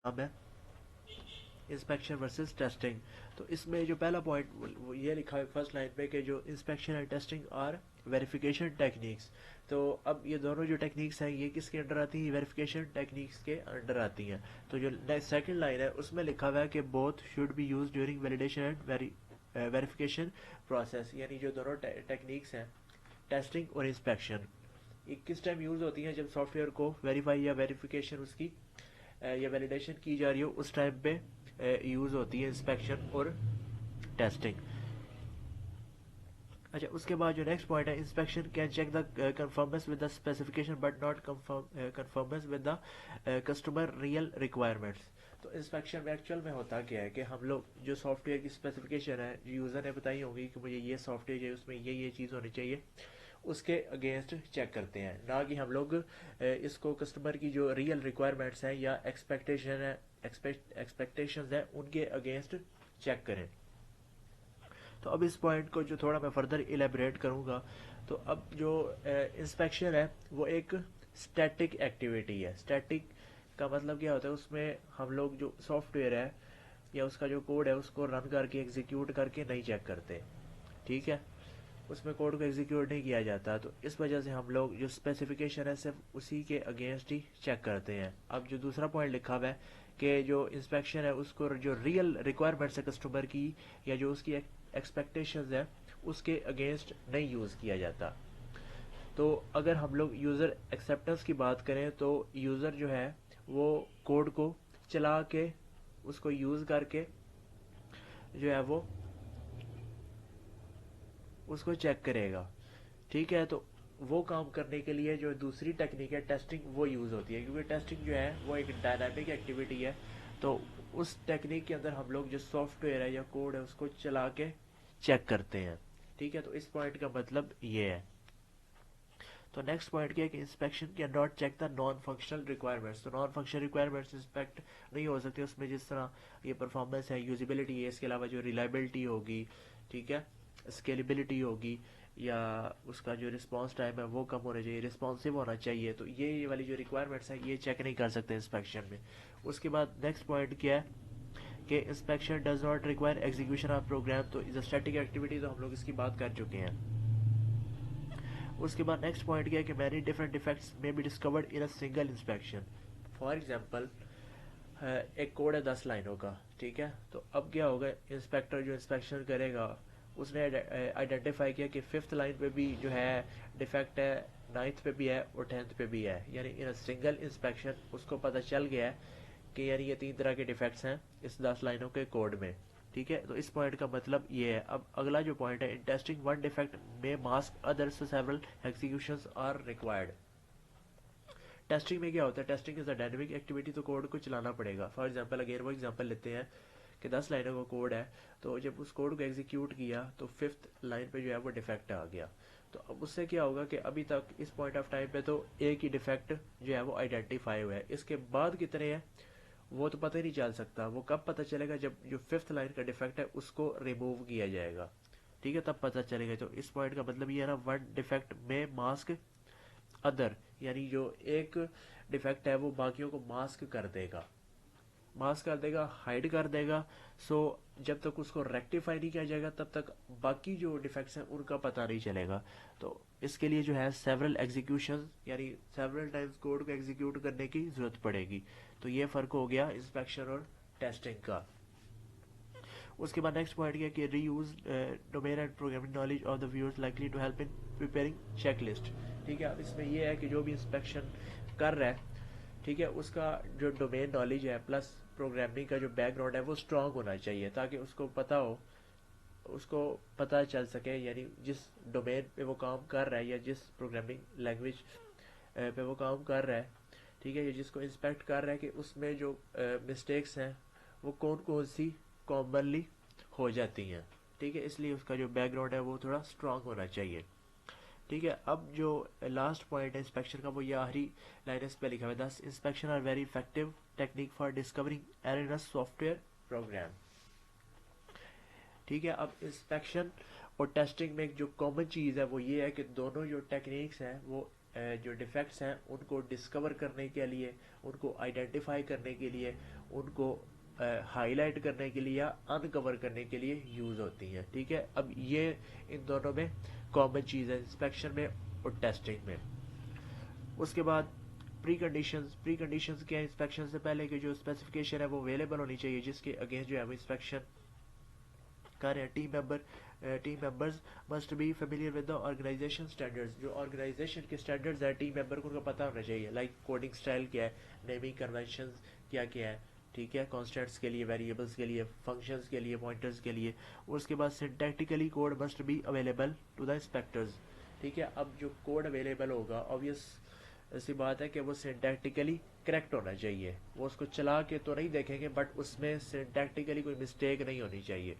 नाम है inspection versus testing. तो इसमें जो पहला पॉइंट वो ये लिखा है फर्स्ट लाइन पे कि जो inspection and testing are verification techniques. तो अब ये दोनों जो टेक्निक्स हैं ये किसके अंडर आती हैं? वेरिफिकेशन टेक्निक्स के अंडर आती हैं। तो जो सेकंड लाइन है उसमें लिखा हुआ है कि both should be use during validation and verification process, यानी जो दोनों टेक्निक्स हैं टेस्टिंग और इंस्पेक्शन, ये किस टाइम यूज़ होती हैं? जब सॉफ्टवेयर को वेरीफाई या वेरिफिकेशन उसकी या वैलिडेशन की जा रही हो उस टाइम पे यूज़ होती है इंस्पेक्शन और टेस्टिंग। अच्छा, उसके बाद जो नेक्स्ट पॉइंट है, inspection can check the conformance with the specification but not conformance with the customer real requirements. तो इंस्पेक्शन में एक्चुअल में होता क्या है कि हम लोग जो सॉफ्टवेयर की स्पेसिफिकेशन है जो यूज़र ने बताई होगी कि मुझे ये सॉफ्टवेयर चाहिए, उसमें ये चीज़ होनी चाहिए, उसके अगेंस्ट चेक करते हैं, ना कि हम लोग इसको कस्टमर की जो रियल रिक्वायरमेंट्स हैं या एक्सपेक्टेशंस हैं उनके अगेंस्ट चेक करें। तो अब इस पॉइंट को जो थोड़ा मैं फर्दर इलेबरेट करूंगा, तो अब जो इंस्पेक्शन है वो एक स्टैटिक एक्टिविटी है। स्टैटिक का मतलब क्या होता है? उसमें हम लोग जो सॉफ्टवेयर है या उसका जो कोड है उसको रन करके एग्जीक्यूट करके नहीं चेक करते, ठीक है? उसमें कोड को एग्जीक्यूट नहीं किया जाता। तो इस वजह से हम लोग जो स्पेसिफिकेशन है सिर्फ उसी के अगेंस्ट ही चेक करते हैं। अब जो दूसरा पॉइंट लिखा हुआ है कि जो इंस्पेक्शन है उसको जो रियल रिक्वायरमेंट्स है कस्टमर की या जो उसकी एक्सपेक्टेशंस है उसके अगेंस्ट नहीं यूज़ किया जाता। तो अगर हम लोग यूज़र एक्सेप्टेंस की बात करें तो यूज़र जो है वो कोड को चला के उसको यूज़ करके जो है वो उसको चेक करेगा, ठीक है? तो वो काम करने के लिए जो दूसरी टेक्निक है टेस्टिंग वो यूज़ होती है, क्योंकि टेस्टिंग जो है वो एक डायनामिक एक्टिविटी है। तो उस टेक्निक के अंदर हम लोग जो सॉफ्टवेयर है या कोड है उसको चला के चेक करते हैं, ठीक है? तो इस पॉइंट का मतलब ये है। तो नेक्स्ट पॉइंट क्या है कि inspection can not check the non functional requirements. तो नॉन फंक्शनल रिक्वायरमेंट्स इंस्पेक्ट नहीं हो सकती उसमें, जिस तरह ये परफॉर्मेंस है, यूजिबिलिटी है, इसके अलावा जो रिलायबिलिटी होगी, ठीक है, स्केलेबिलिटी होगी, या उसका जो रिस्पांस टाइम है वो कम होना चाहिए, रिस्पॉन्सिव होना चाहिए। तो ये वाली जो रिक्वायरमेंट्स हैं ये चेक नहीं कर सकते इंस्पेक्शन में। उसके बाद नेक्स्ट पॉइंट क्या है कि inspection does not require execution of program. तो इज अ स्टैटिक एक्टिविटी, तो हम लोग इसकी बात कर चुके हैं। उसके बाद नेक्स्ट पॉइंट क्या है कि मैनी डिफरेंट डिफेक्ट्स में be discovered in a single inspection. For example, एक कोड है 10 लाइनों का, ठीक है? तो अब क्या होगा, इंस्पेक्टर जो इंस्पेक्शन करेगा उसने आइडेंटिफाई किया कि फिफ्थ लाइन पे भी जो है डिफेक्ट है, नाइन्थ पे भी है और टेंथ पे भी है, यानी इन अ सिंगल इंस्पेक्शन उसको पता चल गया है कि यानी ये 3 तरह के डिफेक्ट्स हैं इस 10 लाइनों के कोड में, ठीक है? तो इस पॉइंट का मतलब ये है। अब अगला जो पॉइंट है, in testing one defect may mask other so several executions are required. Testing में क्या होता है? Testing is a dynamic activity, तो कोड को चलाना पड़ेगा। फॉर एग्जांपल, अगर वो एग्जांपल लेते हैं कि 10 लाइनों का कोड है, तो जब उस कोड को एग्जीक्यूट किया तो फिफ्थ लाइन पे जो है वो डिफेक्ट आ गया। तो अब उससे क्या होगा कि अभी तक इस पॉइंट ऑफ टाइम पे तो एक ही डिफेक्ट जो है वो आइडेंटिफाई हुआ है, इसके बाद कितने हैं वो तो पता ही नहीं चल सकता। वो कब पता चलेगा? जब जो फिफ्थ लाइन का डिफेक्ट है उसको रिमूव किया जाएगा, ठीक है, तब पता चलेगा। तो इस पॉइंट का मतलब ये है ना, one defect may mask other, यानी जो एक डिफेक्ट है वो बाकियों को मास्क कर देगा, मास्क कर देगा, हाइड कर देगा। सो जब तक उसको रेक्टिफाई नहीं किया जाएगा तब तक बाकी जो डिफेक्ट्स हैं उनका पता नहीं चलेगा। तो इसके लिए जो है सेवरल एग्जीक्यूशन, यानी सेवरल टाइम्स कोड को एग्जीक्यूट करने की जरूरत पड़ेगी। तो ये फर्क हो गया इंस्पेक्शन और टेस्टिंग का। उसके बाद नेक्स्ट पॉइंट क्या कि reuse domain and programming knowledge of the viewers likely to help in preparing checklist, ठीक है? अब इसमें ये है कि जो भी इंस्पेक्शन कर रहा है, ठीक है, उसका जो डोमेन नॉलेज है प्लस प्रोग्रामिंग का जो बैकग्राउंड है वो स्ट्रांग होना चाहिए, ताकि उसको पता हो, उसको पता चल सके, यानी जिस डोमेन पे वो काम कर रहा है या जिस प्रोग्रामिंग लैंग्वेज पे वो काम कर रहा है, ठीक है, या जिसको इंस्पेक्ट कर रहा है, कि उसमें जो मिस्टेक्स हैं वो कौन कौन सी कॉमनली हो जाती हैं, ठीक है? इसलिए उसका जो बैकग्राउंड है वो थोड़ा स्ट्रांग होना चाहिए, ठीक है? अब जो लास्ट पॉइंट है इंस्पेक्शन का वो ये आखिरी लाइन इस पे लिखा हुआ है, this inspection are very effective technique for discovering error in a software program, ठीक है? अब इंस्पेक्शन और टेस्टिंग में एक जो कॉमन चीज़ है वो ये है कि दोनों जो टेक्निक्स हैं वो जो डिफेक्ट्स हैं उनको डिस्कवर करने के लिए, उनको आइडेंटिफाई करने के लिए, ان کو ہائی لائٹ کرنے کے لیے یا انکور کرنے کے لیے یوز ہوتی ہیں. ٹھیک ہے, اب یہ ان دونوں میں کامن چیز ہے, انسپیکشن میں اور ٹیسٹنگ میں. اس کے بعد پری کنڈیشنز کیا ہے؟ انسپیکشن سے پہلے کی جو اسپیسیفکیشن ہے وہ اویلیبل ہونی چاہیے, جس کے اگینسٹ جو ہے وہ انسپیکشن کر رہے ہیں. Team members must be familiar with the organisation standards. جو آرگنائزیشن کے اسٹینڈرڈز ہیں ٹیم ممبر کو ان کو پتہ ہونا چاہیے, لائک کوڈنگ اسٹائل کیا ہے, نیمنگ کنونشنز کیا کیا ہے. ٹھیک ہے, کانسٹینٹس کے لیے, ویریبلس کے لیے, فنکشنز کے لیے, پوائنٹرز کے لیے. اور اس کے بعد syntactically code must be available to the inspectors. ٹھیک ہے, اب جو کوڈ اویلیبل ہوگا آبویس ایسی بات ہے کہ وہ سنٹیکٹیکلی کریکٹ ہونا چاہیے. وہ اس کو چلا کے تو نہیں دیکھیں گے, بٹ اس میں سنٹیکٹیکلی کوئی مسٹیک نہیں ہونی چاہیے.